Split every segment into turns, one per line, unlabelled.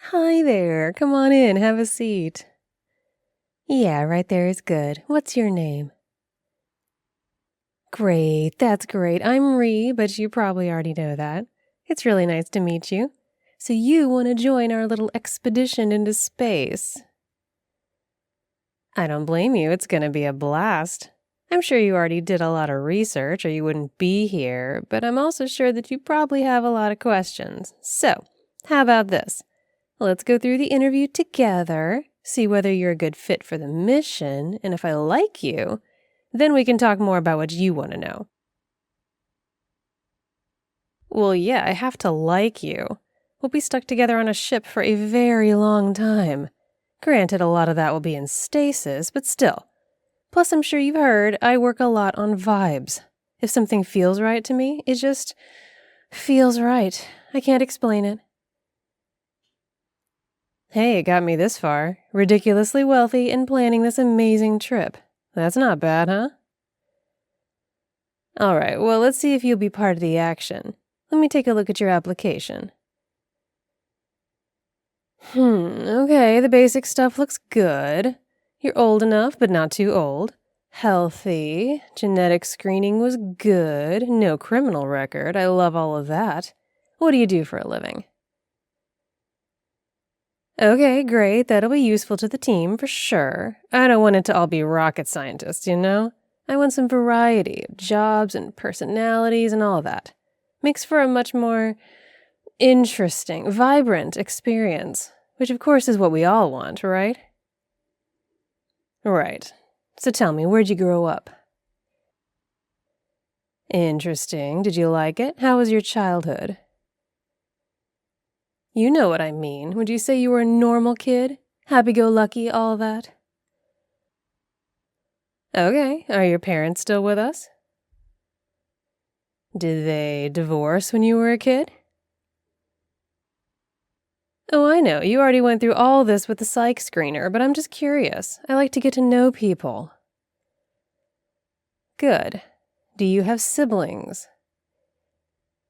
Hi there. Come on in. Have a seat. Yeah, right there is good. What's your name? Great. That's great. I'm Ree, but you probably already know that. It's really nice to meet you. So you want to join our little expedition into space? I don't blame you. It's going to be a blast. I'm sure you already did a lot of research or you wouldn't be here, but I'm also sure that you probably have a lot of questions. So, how about this? Let's go through the interview together, see whether you're a good fit for the mission, and if I like you, then we can talk more about what you want to know. Well, yeah, I have to like you. We'll be stuck together on a ship for a very long time. Granted, a lot of that will be in stasis, but still. Plus, I'm sure you've heard, I work a lot on vibes. If something feels right to me, it just feels right. I can't explain it. Hey, it got me this far. Ridiculously wealthy and planning this amazing trip. That's not bad, huh? All right, well, let's see if you'll be part of the action. Let me take a look at your application. Okay, the basic stuff looks good. You're old enough, but not too old. Healthy. Genetic screening was good. No criminal record. I love all of that. What do you do for a living? Okay, great. That'll be useful to the team for sure. I don't want it to all be rocket scientists, you know? I want some variety of jobs and personalities and all that. Makes for a much more interesting, vibrant experience, which of course is what we all want, right? Right. So tell me, where'd you grow up? Interesting. Did you like it? How was your childhood? You know what I mean. Would you say you were a normal kid? Happy-go-lucky, all that? Okay. Are your parents still with us? Did they divorce when you were a kid? Oh, I know. You already went through all this with the psych screener, but I'm just curious. I like to get to know people. Good. Do you have siblings?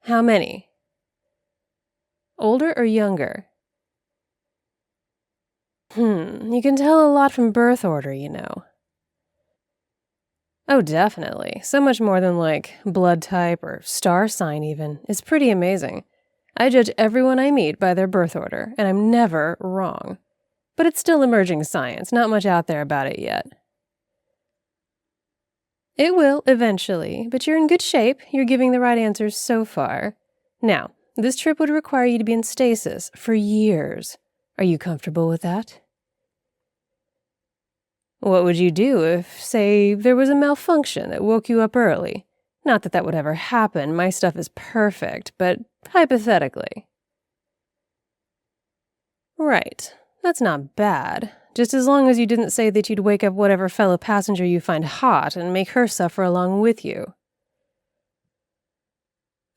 How many? Older or younger? You can tell a lot from birth order, you know. Oh, definitely. So much more than like blood type or star sign even. It's pretty amazing. I judge everyone I meet by their birth order, and I'm never wrong. But it's still emerging science, not much out there about it yet. It will, eventually, but you're in good shape. You're giving the right answers so far. Now, this trip would require you to be in stasis for years. Are you comfortable with that? What would you do if, say, there was a malfunction that woke you up early? Not that that would ever happen, my stuff is perfect, but hypothetically. Right. That's not bad. Just as long as you didn't say that you'd wake up whatever fellow passenger you find hot and make her suffer along with you.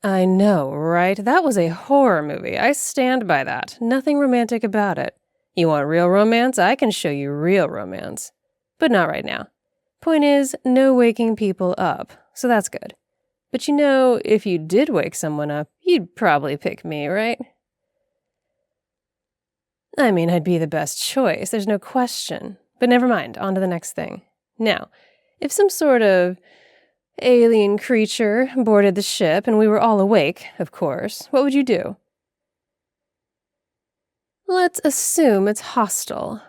I know, right? That was a horror movie. I stand by that. Nothing romantic about it. You want real romance? I can show you real romance. But not right now. Point is, no waking people up, so that's good. But you know, if you did wake someone up, you'd probably pick me, right? I mean, I'd be the best choice, there's no question. But never mind, on to the next thing. Now, if some sort of alien creature boarded the ship and we were all awake, of course, what would you do? Let's assume it's hostile.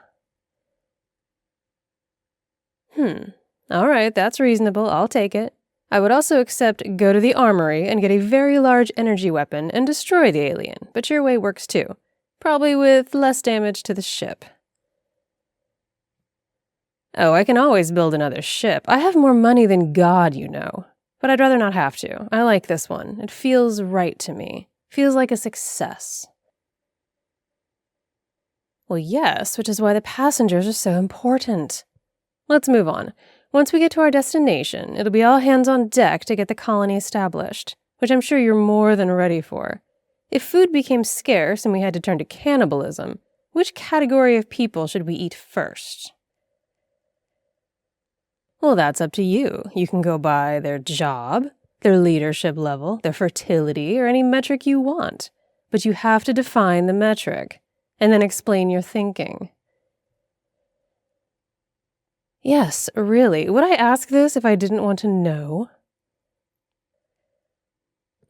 All right, that's reasonable, I'll take it. I would also accept go to the armory and get a very large energy weapon and destroy the alien, but your way works too. Probably with less damage to the ship. Oh, I can always build another ship. I have more money than God, you know. But I'd rather not have to. I like this one. It feels right to me. Feels like a success. Well, yes, which is why the passengers are so important. Let's move on. Once we get to our destination, it'll be all hands on deck to get the colony established, which I'm sure you're more than ready for. If food became scarce and we had to turn to cannibalism, which category of people should we eat first? Well, that's up to you. You can go by their job, their leadership level, their fertility, or any metric you want. But you have to define the metric. and then explain your thinking. Yes, really. Would I ask this if I didn't want to know?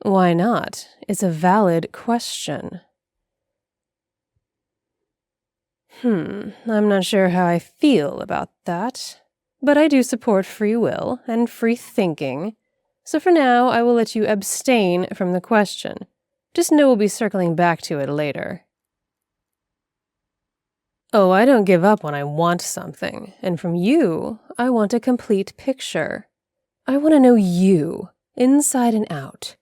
Why not? It's a valid question. I'm not sure how I feel about that, but I do support free will and free thinking, so for now I will let you abstain from the question. Just know we'll be circling back to it later. Oh, I don't give up when I want something, and from you, I want a complete picture. I want to know you, inside and out.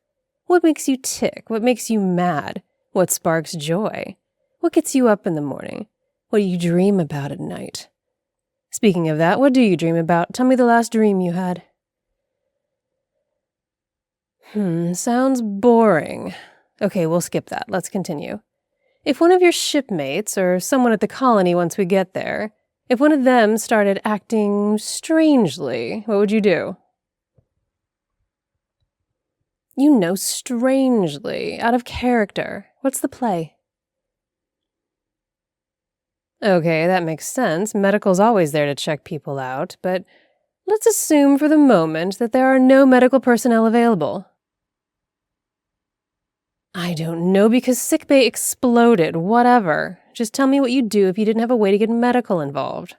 What makes you tick? What makes you mad? What sparks joy? What gets you up in the morning? What do you dream about at night? Speaking of that, what do you dream about? Tell me the last dream you had. Sounds boring. Okay, we'll skip that. Let's continue. If one of your shipmates, or someone at the colony once we get there, if one of them started acting strangely, what would you do? You know, strangely, out of character. What's the play? Okay, that makes sense. Medical's always there to check people out, but let's assume for the moment that there are no medical personnel available. I don't know because sickbay exploded, whatever. Just tell me what you'd do if you didn't have a way to get medical involved.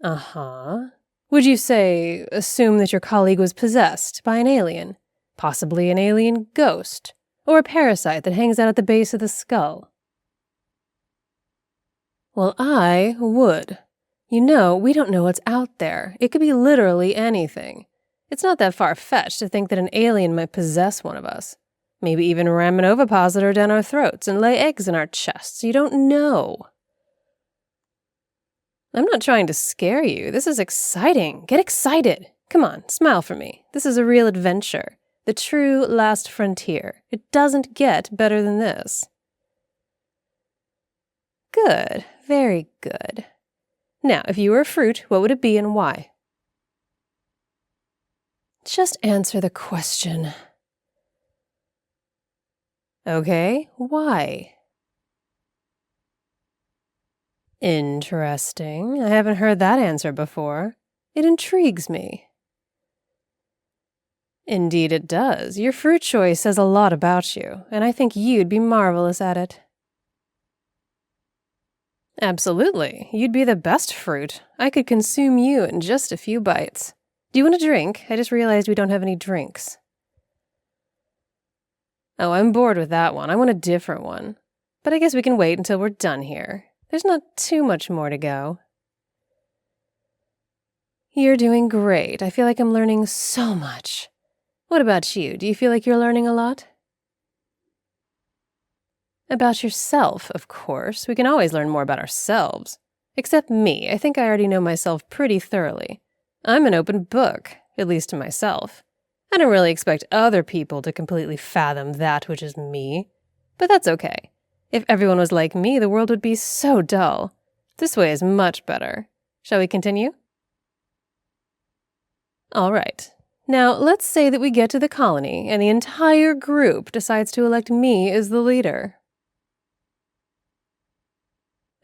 Would you say, assume that your colleague was possessed by an alien, possibly an alien ghost, or a parasite that hangs out at the base of the skull? Well, I would. You know, we don't know what's out there. It could be literally anything. It's not that far-fetched to think that an alien might possess one of us. Maybe even ram an ovipositor down our throats and lay eggs in our chests. You don't know. I'm not trying to scare you. This is exciting. Get excited. Come on, smile for me. This is a real adventure. The true last frontier. It doesn't get better than this. Good. Very good. Now, if you were a fruit, what would it be and why? Just answer the question. Okay, why? Interesting. I haven't heard that answer before. It intrigues me. Indeed it does. Your fruit choice says a lot about you, and I think you'd be marvelous at it. Absolutely. You'd be the best fruit. I could consume you in just a few bites. Do you want a drink? I just realized we don't have any drinks. Oh, I'm bored with that one. I want a different one. But I guess we can wait until we're done here. There's not too much more to go. You're doing great. I feel like I'm learning so much. What about you? Do you feel like you're learning a lot? About yourself, of course. We can always learn more about ourselves. Except me. I think I already know myself pretty thoroughly. I'm an open book, at least to myself. I don't really expect other people to completely fathom that which is me. But that's okay. If everyone was like me, the world would be so dull. This way is much better. Shall we continue? All right. Now, let's say that we get to the colony and the entire group decides to elect me as the leader.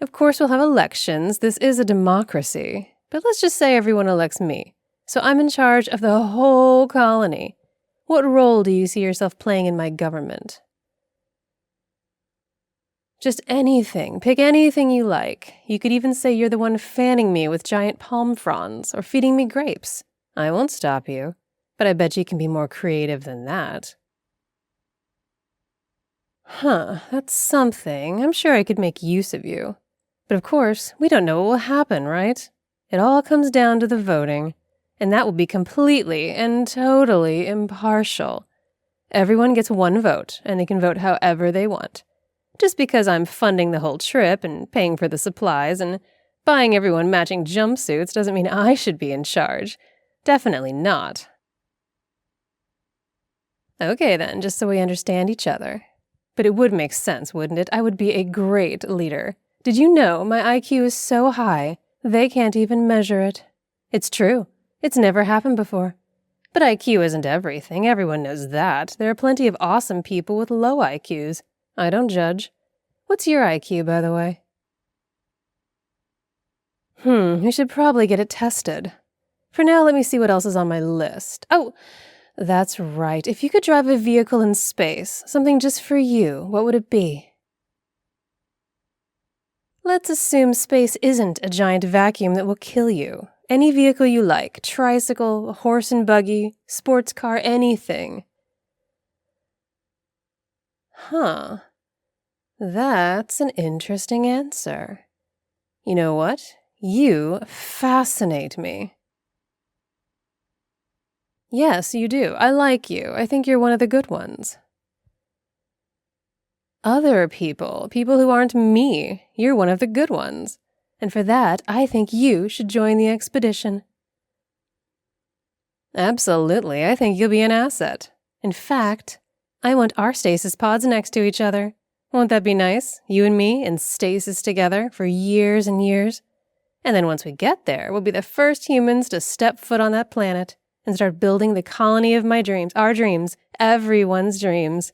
Of course, we'll have elections. This is a democracy. But let's just say everyone elects me. So I'm in charge of the whole colony. What role do you see yourself playing in my government? Just anything. Pick anything you like. You could even say you're the one fanning me with giant palm fronds or feeding me grapes. I won't stop you, but I bet you can be more creative than that. That's something. I'm sure I could make use of you. But of course, we don't know what will happen, right? It all comes down to the voting, and that will be completely and totally impartial. Everyone gets one vote, and they can vote however they want. Just because I'm funding the whole trip and paying for the supplies and buying everyone matching jumpsuits doesn't mean I should be in charge. Definitely not. Okay then, just so we understand each other. But it would make sense, wouldn't it? I would be a great leader. Did you know my IQ is so high, they can't even measure it? It's true. It's never happened before. But IQ isn't everything. Everyone knows that. There are plenty of awesome people with low IQs. I don't judge. What's your IQ, by the way? We should probably get it tested. For now, let me see what else is on my list. Oh, that's right. If you could drive a vehicle in space, something just for you, what would it be? Let's assume space isn't a giant vacuum that will kill you. Any vehicle you like, tricycle, horse and buggy, sports car, anything. Huh. That's an interesting answer. You know what? You fascinate me. Yes, you do. I like you. I think you're one of the good ones. Other people who aren't me, you're one of the good ones. And for that, I think you should join the expedition. Absolutely, I think you'll be an asset. In fact, I want our stasis pods next to each other. Won't that be nice? You and me in stasis together for years and years. And then once we get there, we'll be the first humans to step foot on that planet and start building the colony of my dreams, our dreams, everyone's dreams.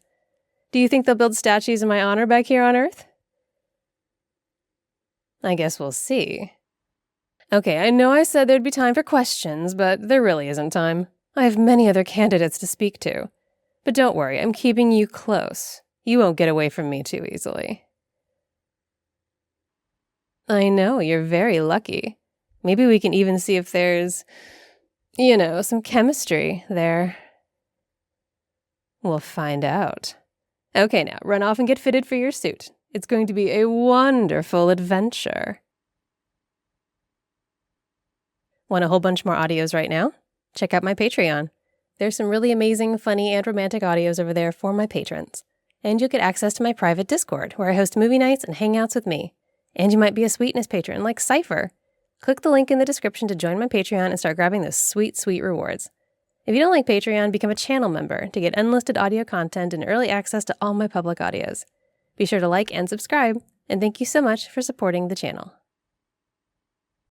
Do you think they'll build statues in my honor back here on Earth? I guess we'll see. Okay, I know I said there'd be time for questions, but there really isn't time. I have many other candidates to speak to. But don't worry, I'm keeping you close. You won't get away from me too easily. I know, you're very lucky. Maybe we can even see if there's, some chemistry there. We'll find out. Okay, now, run off and get fitted for your suit. It's going to be a wonderful adventure. Want a whole bunch more audios right now? Check out my Patreon. There's some really amazing, funny, and romantic audios over there for my patrons. And you'll get access to my private Discord, where I host movie nights and hangouts with me. And you might be a Sweetness patron, like Cypher. Click the link in the description to join my Patreon and start grabbing those sweet, sweet rewards. If you don't like Patreon, become a channel member to get unlisted audio content and early access to all my public audios. Be sure to like and subscribe, and thank you so much for supporting the channel.